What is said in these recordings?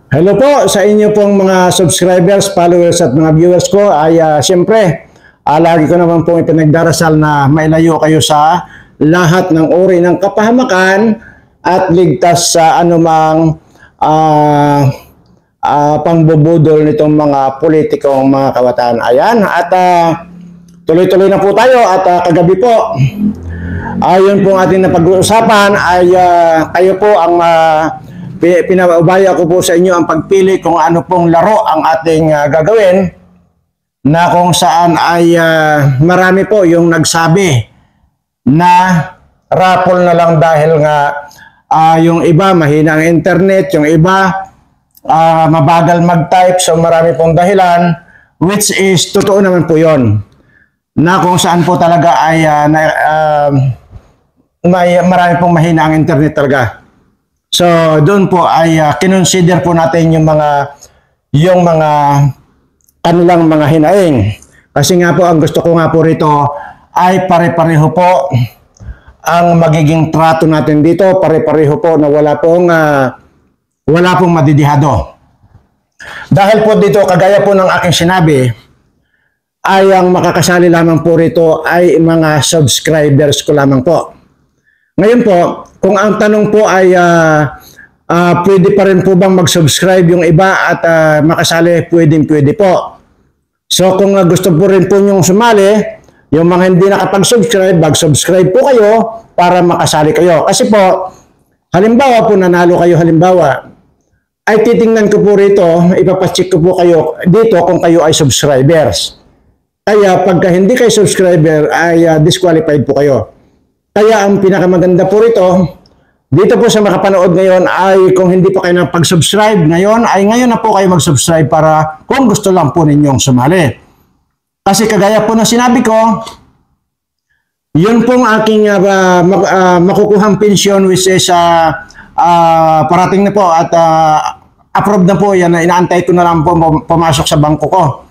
Hello po sa inyo pong mga subscribers, followers at mga viewers ko ay siyempre lagi ko naman pong ipinagdarasal na mailayo kayo sa lahat ng uri ng kapahamakan at ligtas sa anumang pangbubudol nitong mga politikong mga kabataan. Ayan, at tuloy-tuloy na po tayo at kagabi po ayon pong ating napag-uusapan ay kayo po ang pinaubaya ko po sa inyo ang pagpili kung ano pong laro ang ating gagawin, na kung saan ay marami po yung nagsabi na raffle na lang dahil nga yung iba mahina ang internet, yung iba mabagal mag-type, so marami pong dahilan, which is totoo naman po yon, na kung saan po talaga ay marami pong mahina ang internet talaga. So doon po ay kinonsider po natin yung mga kanilang mga hinaing. Kasi nga po ang gusto ko nga po rito ay pare-pareho po ang magiging trato natin dito, pare-pareho po na wala pong madidihado. Dahil po dito, kagaya po ng aking sinabi, ay ang makakasali lamang po rito ay mga subscribers ko lamang po. Ngayon po, kung ang tanong po ay pwede pa rin po bang mag-subscribe yung iba at makasali, pwede po. So kung gusto po rin po yung sumali, yung mga hindi nakapag-subscribe, mag-subscribe po kayo para makasali kayo. Kasi po, halimbawa po nanalo kayo, ay titingnan ko po rito, ipapacheck ko po kayo dito kung kayo ay subscribers. Kaya pagka hindi kayo subscriber ay disqualified po kayo. Kaya ang pinakamaganda po rito, dito po sa makapanood ngayon ay kung hindi po kayo napag-subscribe ngayon, ay ngayon na po kayo mag-subscribe para kung gusto lang po ninyong sumali. Kasi kagaya po na sinabi ko, yun pong aking makukuhang pensyon, which is parating na po at approve na po yan, inaantay ko na lang po pumasok sa bangko ko.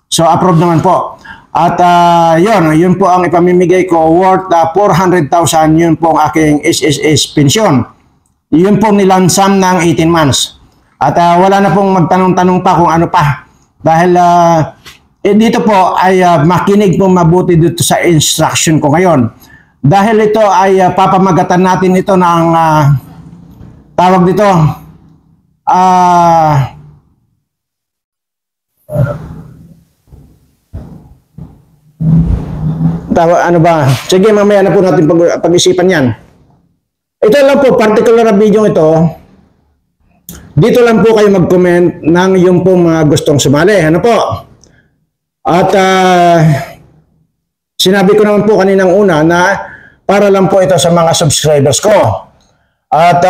So approve naman po. At yun po ang ipamimigay ko, worth 400,000, yun po ang aking SSS pension. Yun po nilansam ng 18 months. At wala na pong magtanong-tanong pa kung ano pa. Dahil dito po ay makinig po mabuti dito sa instruction ko ngayon. Dahil ito ay papamagatan natin ito ng tawag dito, ano ba? Sige, mamaya na po natin pag-isipan yan. Ito lang po, particular na video ito. Dito lang po kayo mag-comment ng yung po mga gustong sumali. Ano po? At sinabi ko naman po kaninang una na para lang po ito sa mga subscribers ko. At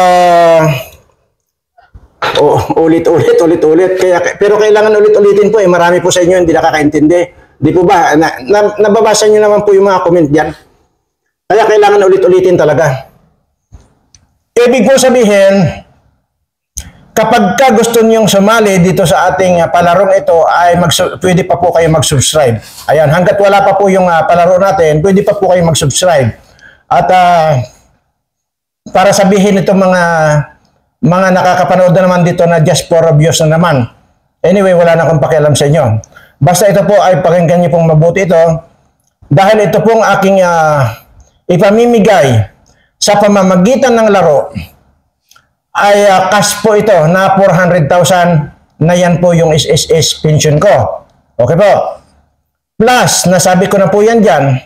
ulit-ulit. Pero kailangan ulit-ulitin po. Marami po sa inyo hindi nakakaintindi. Di po ba? Nababasa nyo naman po yung mga comment dyan. Kaya kailangan ulit-ulitin talaga. Ibig po sabihin, kapag ka gusto nyong sumali dito sa ating palarong ito, ay pwede pa po kayo mag-subscribe. Ayan, hanggat wala pa po yung palaro natin, pwede pa po kayo mag-subscribe. At para sabihin itong mga nakakapanood na naman dito na just for views na naman. Anyway, wala na akong pakialam sa inyo. Basta ito po ay pakinggan niyo pong mabuti ito, dahil ito pong aking ipamimigay sa pamamagitan ng laro ay cash po ito na 400,000 na yan po yung SSS pension ko. Okay po. Plus, nasabi ko na po yan dyan,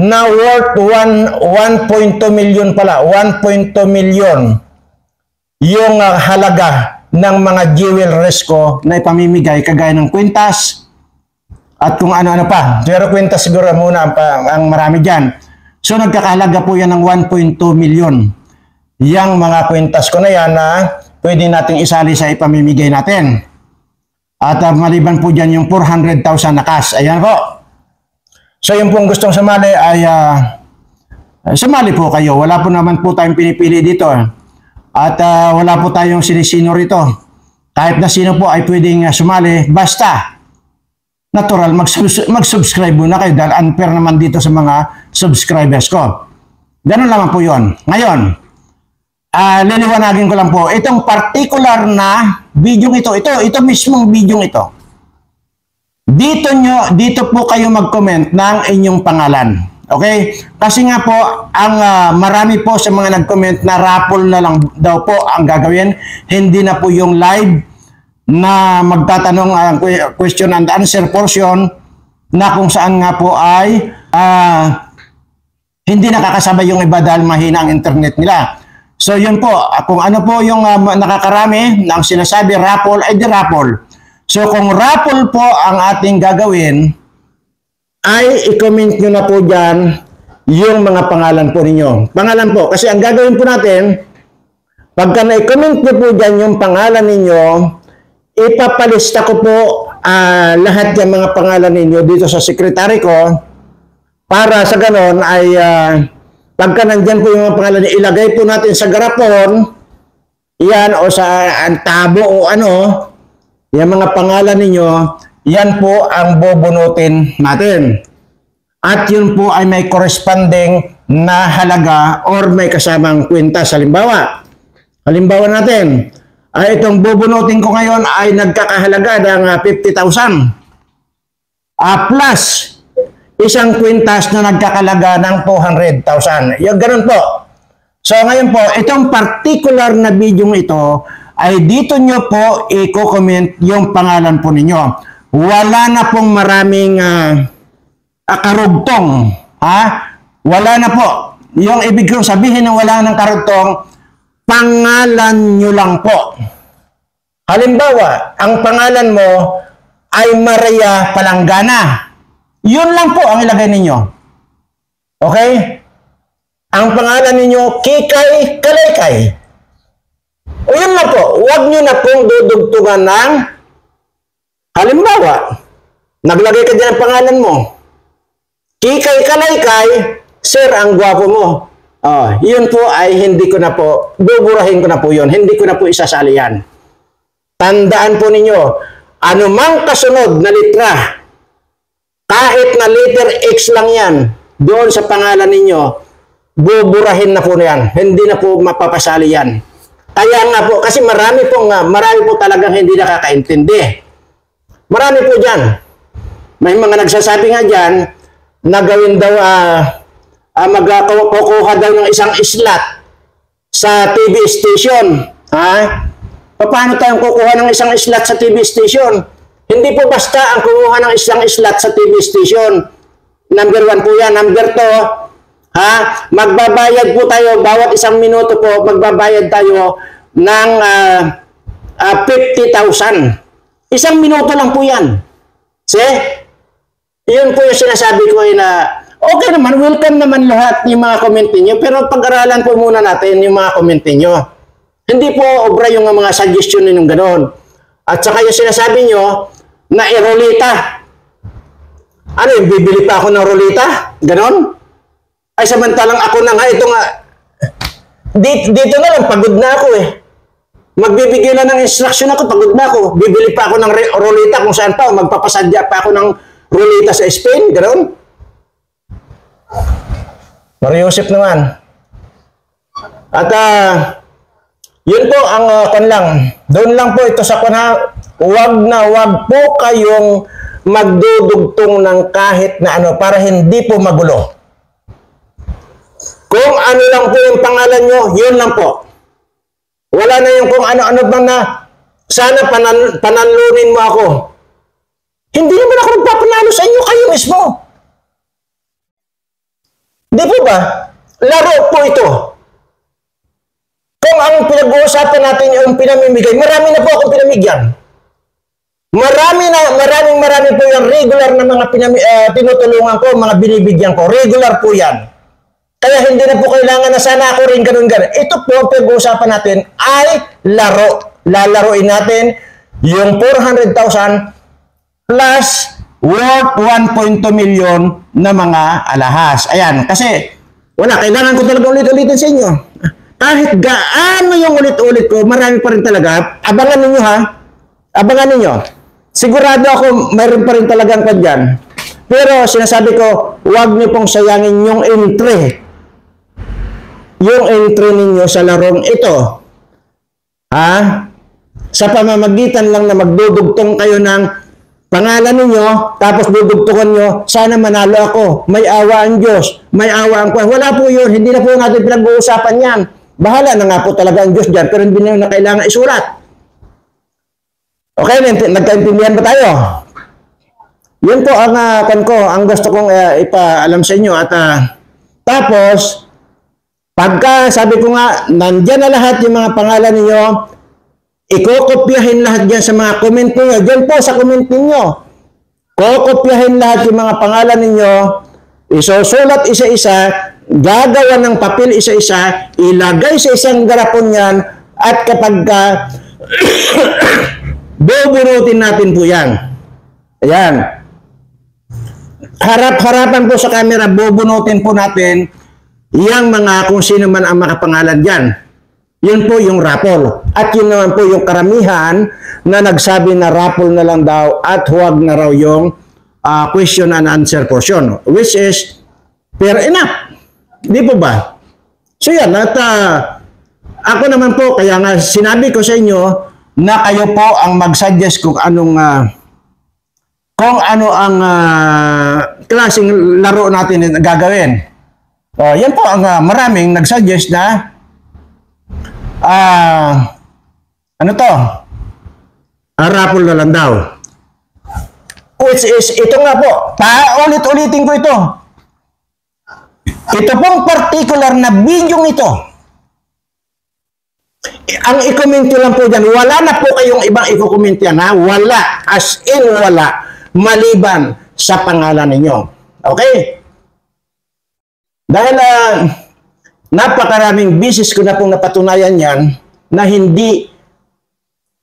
na worth 1.2 million pala, 1.2 million yung halaga ng mga jewelries ko na ipamimigay kagaya ng kwintas at kung ano-ano pa. Pero kwintas siguro muna ang marami dyan. So nagkakahalaga po yan ng 1.2 million. Yang mga kwintas ko na yan na pwede nating isali sa ipamimigay natin. At maliban po dyan yung 400,000 na cash. Ayan po. So yung pong gustong sumali ay sumali po kayo. Wala po naman po tayong pinipili dito. At wala po tayong sinisino rito. Kahit na sino po ay pwedeng sumali, basta natural, mag-subscribe muna kayo dahil unfair naman dito sa mga subscribers ko. Ganun naman po yun. Ngayon, liliwanagin ko lang po, itong particular na video ito mismong video ito. Dito po kayo mag-comment ng inyong pangalan. Okay? Kasi nga po, ang marami po sa mga nag-comment na raffle na lang daw po ang gagawin. Hindi na po yung live na magtatanong ang question and answer portion na kung saan nga po ay hindi nakakasabay yung iba dahil mahina ang internet nila. So yun po, kung ano po yung nakakarami ng sinasabi raffle ay di raffle. So kung raffle po ang ating gagawin, ay i-comment nyo na po dyan yung mga pangalan po ninyo. Pangalan po, kasi ang gagawin po natin, pagka na-comment nyo po dyan yung pangalan ninyo, ipapalista ko po lahat ng mga pangalan ninyo dito sa sekretary ko para sa ganon ay pagka nandyan po yung mga pangalan, ilagay po natin sa garapon, yan, o sa tabo o ano, yung mga pangalan ninyo, yan po ang bubunutin natin. At yun po ay may corresponding na halaga or may kasamang kwintas. Halimbawa natin, ay itong bubunutin ko ngayon ay nagkakahalaga ng 50,000. Plus, isang kwintas na nagkakalaga ng 200,000. Yung ganun po. So ngayon po, itong particular na video ito ay dito nyo po i-comment yung pangalan po ninyo. Wala na pong maraming karugtong. Wala na po. Yung ibig kong sabihin na wala ng karugtong, pangalan nyo lang po. Halimbawa, ang pangalan mo ay Maria Palanggana. Yun lang po ang ilagay ninyo. Okay? Ang pangalan ninyo, Kikay Kalaykay. O yun lang po. Huwag nyo na pong dudugtugan ng halimbawa, naglagay ka dyan ang pangalan mo. Kikay Kalaykay, sir, ang gwapo mo. Yun po ay hindi ko na po, buburahin ko na po yun. Hindi ko na po isasali yan. Tandaan po ninyo, anumang kasunod na litra, kahit na letter X lang yan, doon sa pangalan ninyo, buburahin na po yan. Hindi na po mapapasali yan. Kaya nga po, kasi marami po talagang hindi nakakaintindi. Marami po dyan. May mga nagsasabi nga dyan, na gawin daw, magkukuha daw ng isang slot sa TV station. Paano tayong kukuha ng isang slot sa TV station? Hindi po basta ang kukuha ng isang slot sa TV station. Number 1 po yan. Number 2, magbabayad po tayo, bawat isang minuto po, magbabayad tayo ng 50,000. Isang minuto lang po yan. See? Yun po yung sinasabi ko na okay naman, welcome naman lahat yung mga comment niyo, pero pag-aralan po muna natin yung mga comment niyo. Hindi po obra yung mga suggestion ninyong gano'n. At saka yung sinasabi nyo na irolita. Ano yung bibili pa ako ng rolita? Gano'n? Ay samantalang ako na nga, ito nga, dito na lang, pagod na ako eh. Magbibigay na ng instruction ako, pagod na ako. Bibili pa ako ng rolita kung saan pa, magpapasadya pa ako ng rolita sa Spain, gano'n? Mariusip naman. At yun po ang doon lang po ito sa wag po kayong magdudugtong ng kahit na ano para hindi po magulo. Kung ano lang po yung pangalan nyo, yun lang po. Wala na yung kung ano-ano bang na sana pananlunin mo ako. Hindi naman ako magpapanalo sa inyo, kayo mismo. Di po ba? Laro po ito. Kung ang pinag-uusapan natin yung pinamimigay, marami na po akong pinamigyan. Marami po yung regular na mga tinutulungan ko, mga binibigyan ko. Regular po yan. Kaya hindi na po kailangan na sana ako rin ganun. Ito po, pinag-uusapan natin ay laro. Lalaroin natin yung 400,000 plus worth 1.2 million na mga alahas. Ayan, kasi wala, kailangan ko talaga ulit-ulitin sa inyo. Kahit gaano yung ulit-ulit ko, marami pa rin talaga. Abangan ninyo ha. Abangan ninyo. Sigurado ako, mayroon pa rin talagang dyan. Pero sinasabi ko, huwag niyo pong sayangin yung entry. yung entry ninyo sa larong ito. Ha? Sa pamamagitan lang na magdudugtong kayo ng pangalan ninyo, tapos dudugtungan nyo, sana manalo ako, may awa ang Diyos, may awa ang Kwan. Wala po yun, hindi na po natin pinag-uusapan yan. Bahala na nga po talaga ang Diyos dyan, pero hindi na kailangan isulat. Okay, nagkaintindihan ba tayo? Yun po ang ang gusto kong ipaalam sa inyo. At tapos, pagka sabi ko nga, nandyan na lahat yung mga pangalan ninyo, ikokopyahin lahat dyan sa mga comment ninyo. Dyan po sa comment ninyo. Kokopyahin lahat yung mga pangalan ninyo. Isusulat isa-isa. Gagawa ng papel isa-isa. Ilagay sa isang garapon yan. At kapag bubunutin natin po yan. Ayan. Harap-harapan po sa camera. Bubunutin po natin yung mga kung sino man ang makapangalan dyan. Yun po yung raffle. At yun naman po yung karamihan na nagsabi na raffle na lang daw at huwag na raw yung question and answer portion. Which is fair enough. Di po ba? So yan. At ako naman po, kaya nga sinabi ko sa inyo na kayo po ang mag-suggest kung ano ang klaseng laro natin na gagawin. Yan po ang maraming nag-suggest na raffle na lang daw. Which is, ito nga po, paulit-ulitin ko ito. Ito pong particular na video ito. Ang i-comment nyo lang po dyan, wala na po kayong ibang i-comment yan, ha? Wala, as in wala, maliban sa pangalan ninyo. Okay? Dahil napakaraming bisis ko na pong napatunayan yan na hindi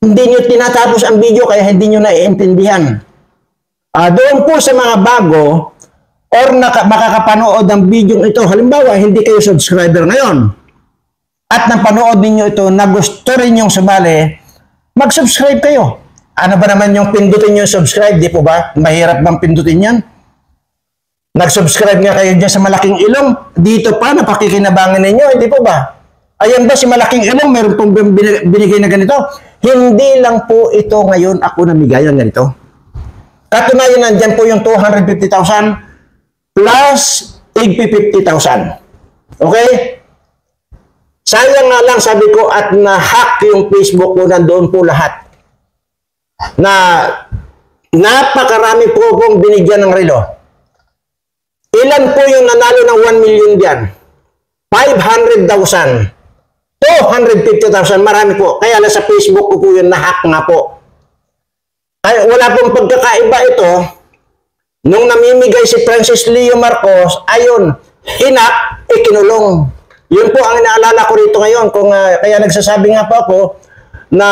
nyo tinatapos ang video kaya hindi nyo naiintindihan. Doon po sa mga bago or makakapanood ng video ito, halimbawa hindi kayo subscriber ngayon at napanood ninyo ito na gusto rin yung sumali, mag-subscribe kayo. Ano ba naman yung pindutin yung subscribe? Di po ba? Mahirap bang pindutin yan? Nag-subscribe nga kayo dyan sa Malaking Ilong. Dito pa, napakikinabangan ninyo. Hindi po ba? Ayan ba si Malaking Ilong? Meron pong binigay na ganito? Hindi lang po ito ngayon ako namigay ng ganito. Katunayan nandyan po yung 250,000 plus 50,000. Okay? Sayang nga lang sabi ko at na-hack yung Facebook ko, nandoon po lahat. Na napakarami po pong binigyan ng relo. Ilan po yung nanalo ng 1 million diyan? 500,000. 250,000. Marami po. Kaya nasa Facebook ko po yun, na-hack nga po. Ay, wala pong pagkakaiba ito. Nung namimigay si Francis Leo Marcos, ayun, hinak, ikinulong. Yun po ang inaalala ko rito ngayon. Kaya nagsasabi nga po ako na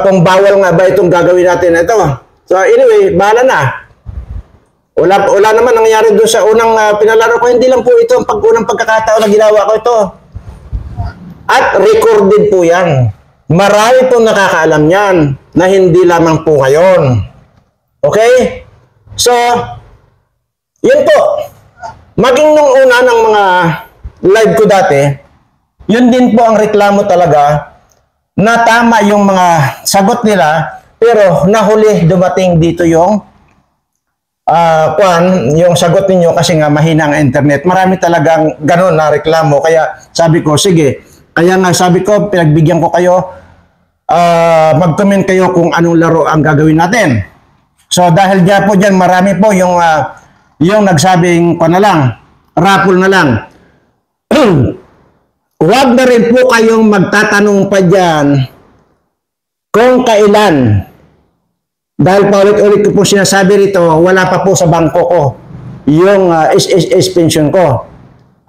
kung bawal nga ba itong gagawin natin ito. So anyway, bahala na. Wala naman nangyari doon sa unang pinalaro ko. Hindi lang po ito ang unang pagkakataon na ginawa ko ito. At recorded po yan. Marami pong nakakaalam yan na hindi lamang po ngayon. Okay? So, yun po. Maging nung una ng mga live ko dati, yun din po ang reklamo talaga na tama yung mga sagot nila, pero nahuli dumating dito yung yung sagot ninyo kasi nga mahina ang internet. Marami talagang ganun na reklamo. Kaya sabi ko, sige. Kaya nga sabi ko, pinagbigyan ko kayo, mag-comment kayo kung anong laro ang gagawin natin. So dahil dyan po dyan, marami po yung nagsabing na lang, raffle na lang. Huwag na rin po kayong magtatanong pa dyan kung kailan. Dahil paulit-ulit ko po sinasabi rito, wala pa po sa bangko ko yung SSS pension ko.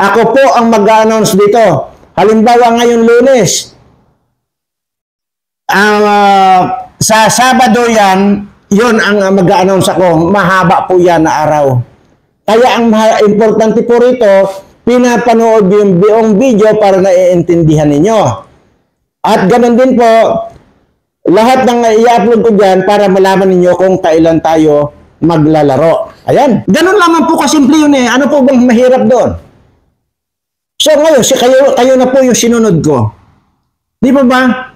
Ako po ang mag-announce dito. Halimbawa ngayon Lunes. Sa Sabado yan, yun ang mag-announce ako. Mahaba po yan na araw. Kaya ang importante po rito, pinapanood yung buong video para naiintindihan ninyo. At ganun din po, lahat ng i-upload ko dyan para malaman ninyo kung kailan tayo maglalaro. Ayan. Ganun lamang po kasimple yun eh. Ano po bang mahirap doon? So ngayon, kayo na po yung sinunod ko. Di ba ba?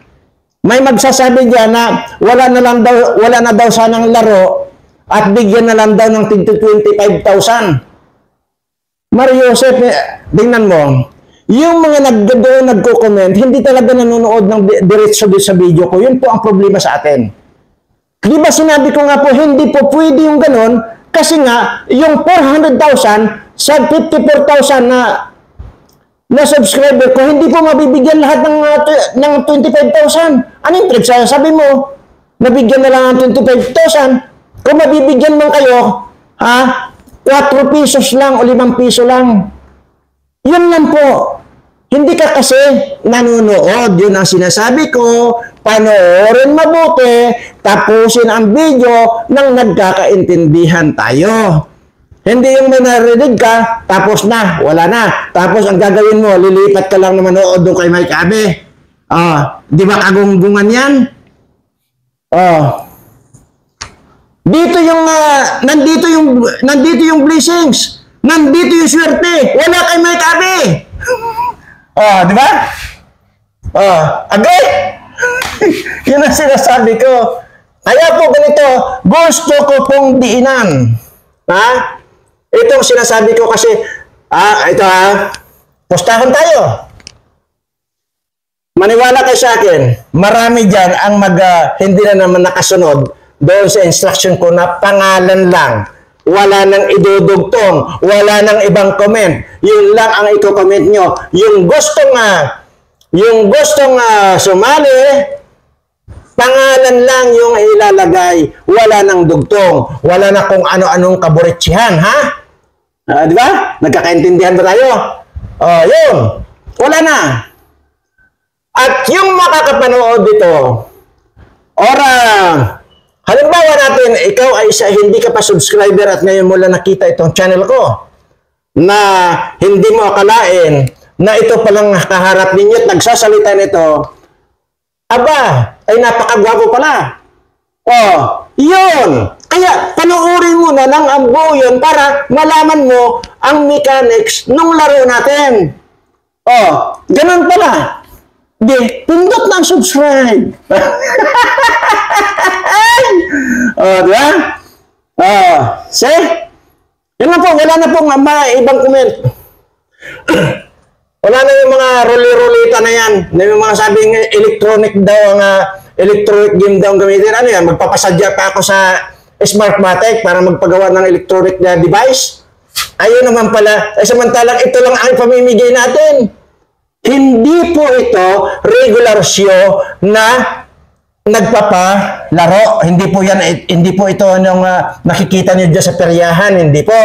May magsasabi diyan na wala na daw sanang laro at bigyan na lang daw ng 25,000. Mario Joseph, tingnan mo, yung mga nagko-comment, hindi talaga nanonood ng diretso sa video ko. Yun po ang problema sa atin. Di ba sinabi ko nga po, hindi po pwede yung ganon, kasi nga, yung 400,000 sa 54,000 na subscriber ko, hindi po mabibigyan lahat ng 25,000. Ano yung trip? Sabi mo, nabigyan na lang ng 25,000. Kung mabibigyan man kayo, 4 pesos lang o 5 piso lang. Yun lang po. Hindi ka kasi nanonood. Yun ang sinasabi ko. Panoorin mabuti, tapusin ang video nang nagkakaintindihan tayo. Hindi yung may narinig ka, tapos na, wala na. Tapos ang gagawin mo, lilipat ka lang na manood doon kay Mike Abe. Di ba kagunggungan yan? Dito yung, nandito yung blessings. Nandito yung swerte. Wala kay Mike Abe. Di ba? Agay! Yun ang sinasabi ko. Kaya po ganito, gusto ko pong diinan. Itong sinasabi ko kasi, postahan tayo. Maniwala kayo sa akin, marami dyan ang hindi na naman nakasunod doon sa instruction ko na pangalan lang. Wala nang idudugtong, wala nang ibang comment. Yun lang ang i-comment nyo. Yung gustong sumali, pangalan lang yung ilalagay. Wala nang dugtong. Wala na kung ano-anong kaburitsihan, ha? Di ba? Nagkakaintindihan ba tayo? Yun. Wala na. At yung makakapanood dito, halimbawa natin, ikaw ay hindi ka pa subscriber at ngayon mo lang nakita itong channel ko, na hindi mo akalain na ito palang kaharap ninyo at nagsasalita nito, aba, ay napakagwapo pala. Yun. Kaya panoorin mo na lang ang buo yun para malaman mo ang mechanics ng laro natin. Ganun pala. Pindot na ang subscribe. Diba? See? Yan lang po, wala na pong ibang comment. Wala na yung mga ruli-rulita na yan. Yung mga sabing electronic daw, electronic game daw ang gamitin. Ano yan? Magpapasadya pa ako sa Smartmatic para magpagawa ng electronic na device. Ayun naman pala. Samantalang ito lang ang pamimigay natin. Hindi po ito regular show na nagpapalaro. Hindi po ito yung nakikita niyo dyan sa peryahan. Hindi po.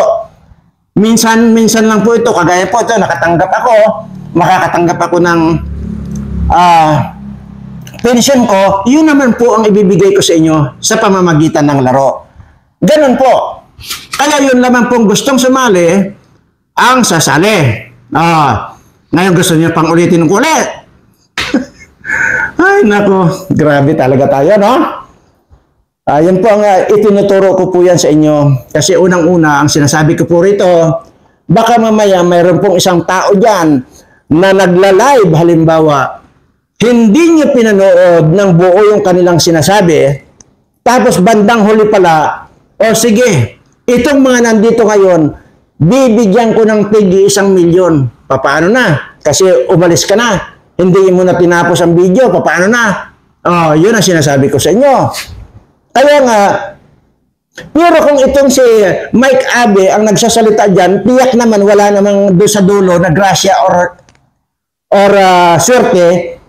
Minsan lang po ito. Kagaya po ito, makakatanggap ako ng pension ko. Yun naman po ang ibibigay ko sa inyo sa pamamagitan ng laro. Ganun po. Kaya yun naman pong gustong sumali ang sasali. Ngayon gusto niyo pang ulitin ko ulit. Ay, nako. Grabe talaga tayo, no? Yan po ang itinuturo ko po yan sa inyo. Kasi unang-una, ang sinasabi ko po rito, baka mamaya mayroon pong isang tao dyan na nagla-live, halimbawa, hindi niyo pinanood ng buo yung kanilang sinasabi, tapos bandang huli pala, sige, itong mga nandito ngayon, bibigyan ko ng tig 1 milyon. Paano na? Kasi umalis ka na. Hindi mo na tinapos ang video. Paano na? Yun ang sinasabi ko sa inyo. Kaya nga, pero kung itong si Mike Abe ang nagsasalita dyan, tiyak naman wala namang doon sa dulo na grasya or swerte.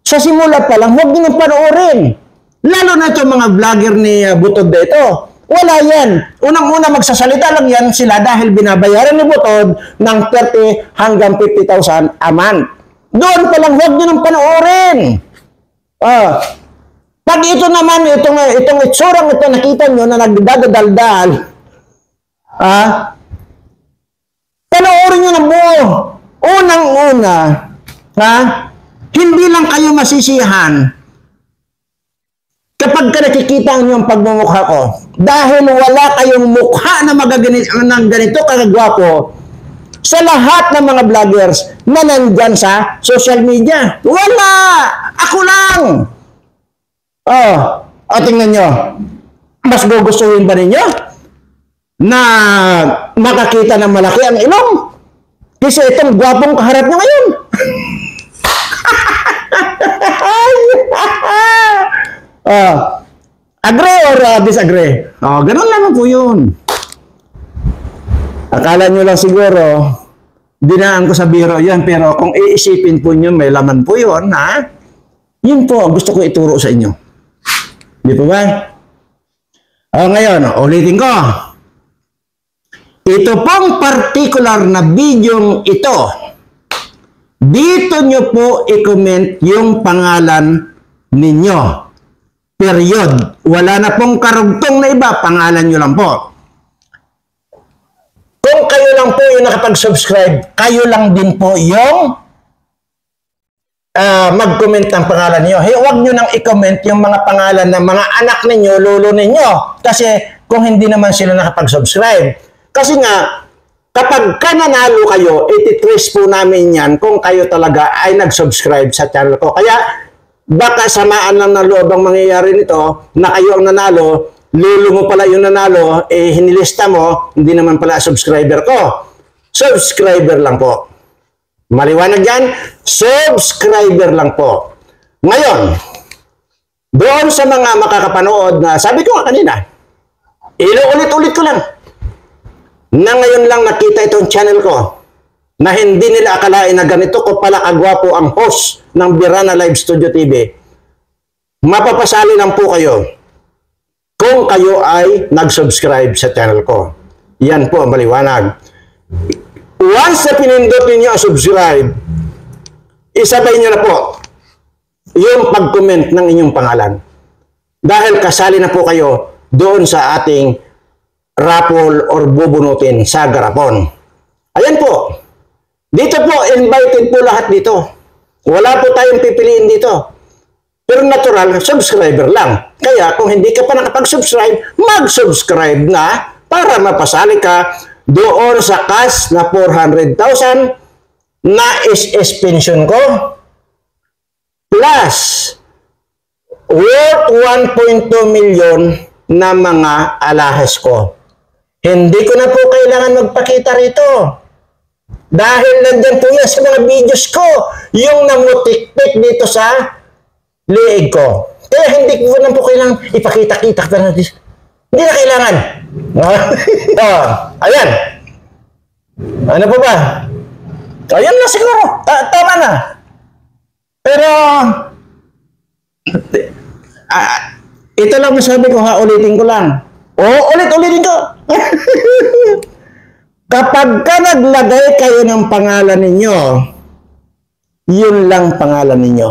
Sa simula pa lang, huwag nyo panoorin. Lalo na itong mga vlogger ni Butod dito. Wala yan. Unang-una magsasalita lang yan sila dahil binabayaran ni Butod ng 30 hanggang 50,000 a month. Doon pa lang, huwag nyo nang panoorin. Pag ito naman, itong itsurang ito, nakita nyo na nagdadaldal, panoorin nyo ng buo. Unang-una, hindi lang kayo masisiyahan kapag nakikita nyo ang pagmumukha ko. Dahil wala kayong mukha na ganito kagagwapo, sa lahat ng mga vloggers na nandyan sa social media. Wala! Ako lang! Oh, tingnan nyo. Mas gugustuhin ba ninyo na makakita ng malaki ang ilong? Kasi itong gwapong kaharap nyo ngayon. Agree or disagree? Ganun lang po yun. Akala nyo lang siguro, dinaan ko sa biro yan, pero kung iisipin po nyo, may laman po yun, ha? Yun po, gusto ko ituro sa inyo. Di po ba? Ngayon, ulitin ko. Ito pong particular na video ito, dito nyo po i-comment yung pangalan ninyo. Period. Wala na pong karugtong na iba, pangalan nyo lang po. Kung kayo lang po yung nakapag-subscribe, kayo lang din po yung mag-comment ng pangalan niyo. Hey, huwag nyo nang i-comment yung mga pangalan ng mga anak ninyo, lolo ninyo. Kasi kung hindi naman sila nakapag-subscribe. Kasi nga, kapag nanalo kayo, iti-trace po namin yan kung kayo talaga ay nag-subscribe sa channel ko. Kaya, baka samaan lang ng loob ang mangyayari nito na kayo ang nanalo, lolo mo pala yung nanalo, hinilista mo, hindi naman pala subscriber ko. Subscriber lang po. Maliwanag yan, subscriber lang po. Ngayon, doon sa mga makakapanood na, sabi ko nga kanina, inuulit-ulit ko lang, na ngayon lang nakita itong channel ko, na hindi nila akalain na ganito ko pala kagwapo ang host ng Birana Live Studio TV. Mapapasali lang po kayo kung kayo ay nag-subscribe sa channel ko. Yan po ang maliwanag. Once na pinindot ninyo ang subscribe, isabay nyo na po yung pag-comment ng inyong pangalan. Dahil kasali na po kayo doon sa ating raffle or bubunutin sa garapon. Ayan po. Dito po, invited po lahat dito. Wala po tayong pipiliin dito. Pero natural, subscriber lang. Kaya kung hindi ka pa nakapag-subscribe, mag-subscribe na para mapasali ka doon sa cash na 400,000 na SS pension ko plus worth 1.2 million na mga alahas ko. Hindi ko na po kailangan magpakita rito. Dahil nandyan po yan sa mga videos ko, yung namutik-tik dito sa liig ko. Kaya hindi ko na po kailangan ipakita-kita. Hindi na kailangan. Ayan. Ano po ba? Ayan na siguro. Tama na. Pero, ito lang masabi ko ha, ulitin ko lang. Ulitin ko. Kapag ka naglagay kayo ng pangalan ninyo, yun lang pangalan ninyo.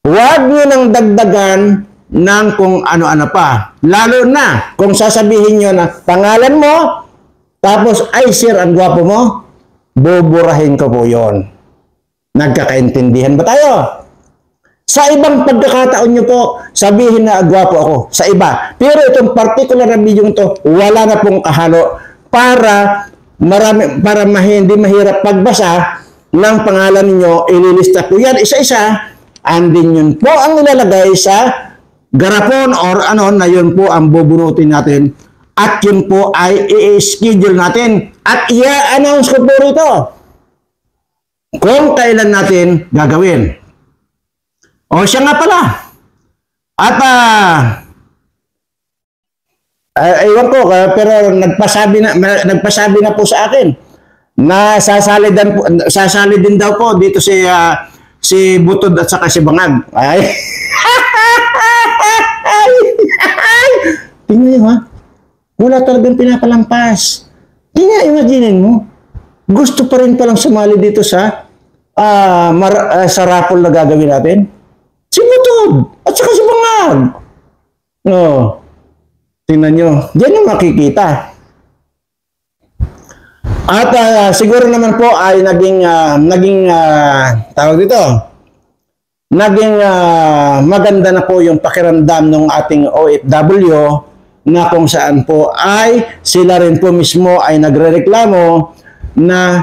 Huwag nyo nang dagdagan ng kung ano-ano pa. Lalo na kung sasabihin nyo na pangalan mo, tapos ay sir, ang gwapo mo, buburahin ko po yun. Nagkakaintindihan ba tayo? Sa ibang pagkakataon nyo po, sabihin na agwapo ako sa iba. Pero itong particular na video to, wala na pong kahalo para hindi mahirap pagbasa ng pangalan ninyo. Ililista po yan isa-isa. And then yun po ang nilalagay sa garapon or ano na yun po ang bubunutin natin. At yun po ay i-schedule natin. At i-announce ko po rito kung kailan natin gagawin. O siya nga pala. At ewan ko, pero nagpasabi na po sa akin na sasali din daw po dito si Butod at saka si Bangag. Ay. Tingnan niyo ha. Wala talagang pinapalampas. Tingnan, imagine mo. Gusto pa rin palang sumali dito sa raffle na gagawin natin. Si Butod at saka si Bangag. Tingnan nyo. Diyan yung makikita. At siguro naman po ay naging tawag dito. Naging maganda na po yung pakiramdam ng ating OFW na kung saan po ay sila rin po mismo ay nagrereklamo na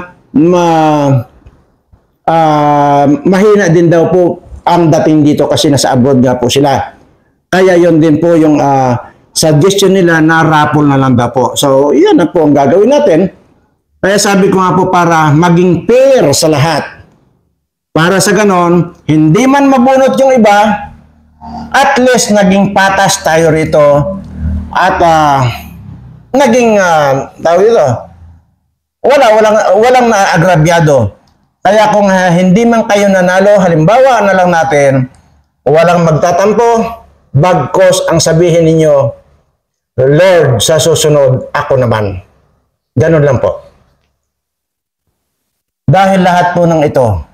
mahina din daw po ang dating dito kasi nasa abroad nga po sila. Kaya yon din po yung suggestion nila na raffle na lang daw po. So, yan na po ang gagawin natin. Kaya sabi ko nga po para maging fair sa lahat. Para sa ganon, hindi man mabunot yung iba, at least naging patas tayo rito. At naging, tawag dito, walang naagrabyado. Kaya kung hindi man kayo nanalo, halimbawa na lang natin, walang magtatampo, bagkos ang sabihin ninyo, Lord, sa susunod, ako naman. Ganun lang po. Dahil lahat po ng ito,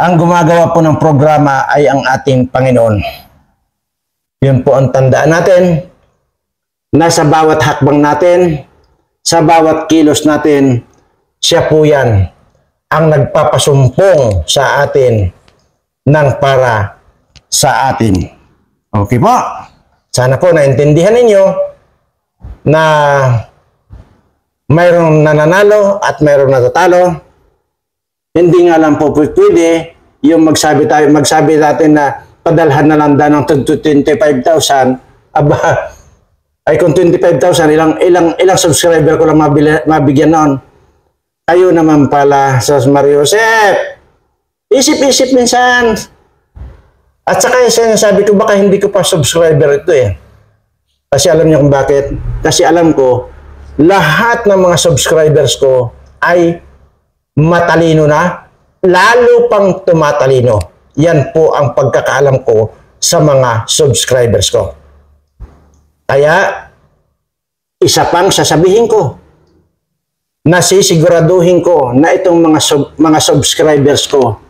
ang gumagawa po ng programa ay ang ating Panginoon. Yun po ang tandaan natin, na sa bawat hakbang natin, sa bawat kilos natin, siya po yan ang nagpapasumpong sa atin ng para sa atin. Okay po? Sana po naintindihan ninyo na mayroong nananalo at mayroong natatalo. Hindi nga lang po pwede yung magsabi natin na padalhan na lang ng 25,000. Aba, ay kung 25,000, ilang subscriber ko lang mabigyan noon. Kayo naman pala, Sos Mario Joseph, isip-isip minsan. At saka sabi ko, baka hindi ko pa subscriber ito eh. Kasi alam niyo kung bakit? Kasi alam ko, lahat ng mga subscribers ko ay matalino na, lalo pang tumatalino. Yan po ang pagkakaalam ko sa mga subscribers ko. Kaya, isa pang sasabihin ko, nasisiguraduhin ko na itong mga subscribers ko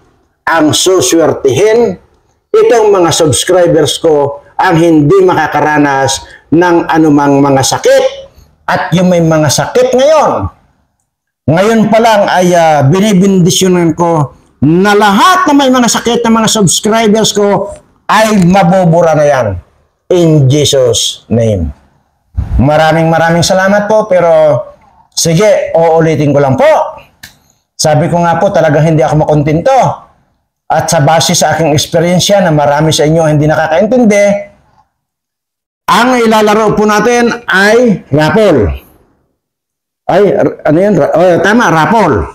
ang suswertihin, itong mga subscribers ko ang hindi makakaranas ng anumang mga sakit. At yung may mga sakit ngayon pa lang ay binibindisyonan ko na lahat na may mga sakit ng mga subscribers ko ay mabubura na yan. In Jesus' name. Maraming salamat po, pero sige, uulitin ko lang po. Sabi ko nga po, talagang hindi ako makontento. At sa base sa aking experience na marami sa inyo hindi nakakaintindi, ang ilalaro po natin ay raffle. Ay, ano yan? Tama, raffle.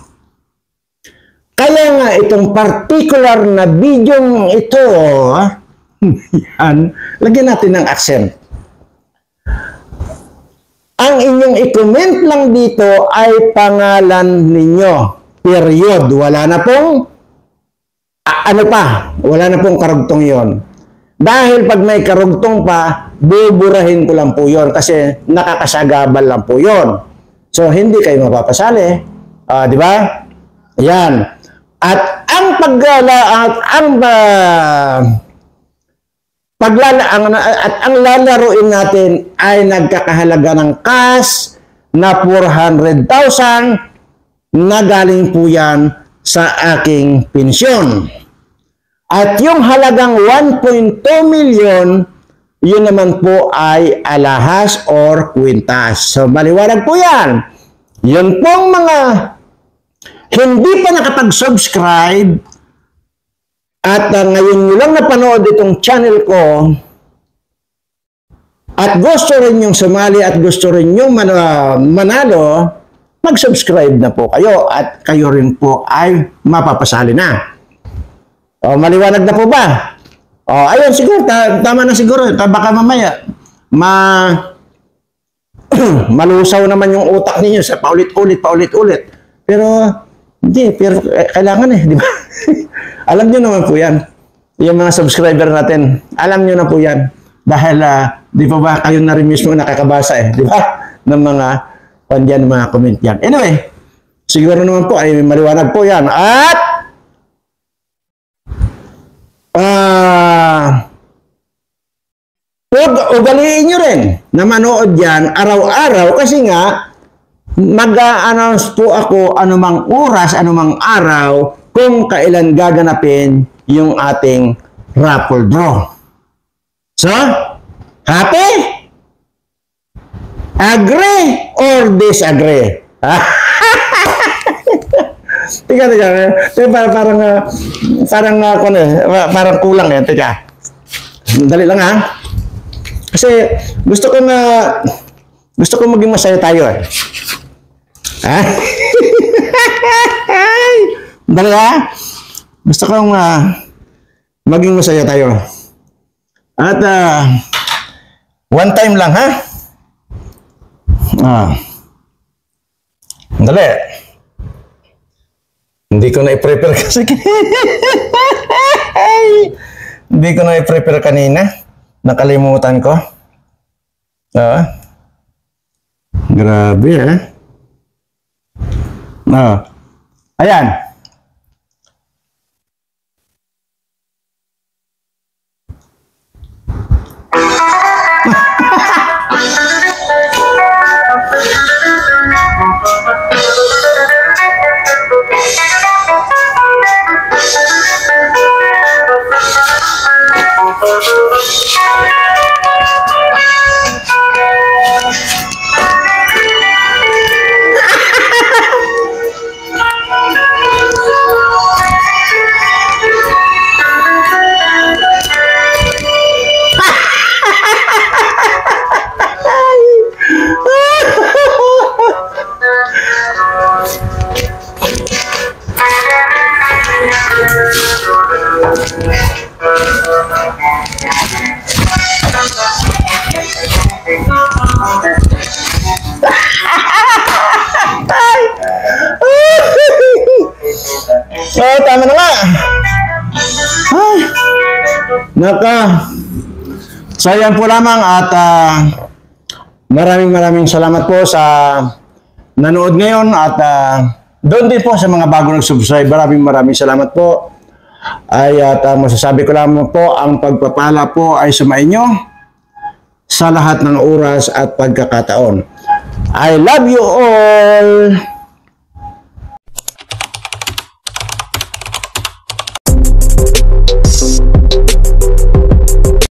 Kaya nga itong particular na video ito, yan, lagyan natin ng accent. Ang inyong i-comment lang dito ay pangalan ninyo. Period. Wala na pong, wala na pong karugtong yon. Dahil pag may karugtong pa, buburahin ko lang po yon kasi nakakasagabal lang po yon. So, hindi kayo mapapasali. Di ba? Ayan. At ang ang lalaruin natin ay nagkakahalaga ng cash na 400,000 na galing po yan sa aking pensyon. At yung halagang 1.2 million, yun naman po ay alahas or kwintas. So, maliwanag po yan. Yun pong mga hindi pa nakapag-subscribe at ngayon nyo lang napanood itong channel ko at gusto rin yung sumali at gusto rin yung manalo, mag-subscribe na po kayo at kayo rin po ay mapapasali na. O, maliwanag na po ba? O, ayun, siguro, tama na siguro. Baka mamaya, malusaw naman yung utak ninyo sa paulit-ulit. Pero, hindi, pero kailangan di ba? Alam nyo naman po yan. Yung mga subscriber natin, alam nyo na po yan. Dahil, di ba ba, kayo na rin mismo nakakabasa di ba? Ng mga, mga comment yan. Anyway, siguro naman po ay maliwanag po yan. At, ugaliin nyo rin na manood yan araw-araw kasi nga mag-a-announce po ako anumang oras, anumang araw kung kailan gaganapin yung ating raffle draw. So, happy? Agree or disagree? Tika. Parang kulang yan. Tika. Dali lang ha. Kasi gusto ko maging masaya tayo eh. Ha? Dali ha. Gusto kong maging masaya tayo. At one time lang ha. Dali. Hindi ko na i-prepare kasi. Hindi ko na i-prepare kanina. Nakalimutan ko. Grabe ayan. Tama na nga. So yan po lamang at maraming salamat po sa nanood ngayon at doon din po sa mga bago nag-subscribe. Maraming salamat po. At masasabi ko lamang po, ang pagpapala po ay sumainyo sa lahat ng oras at pagkakataon. I love you all!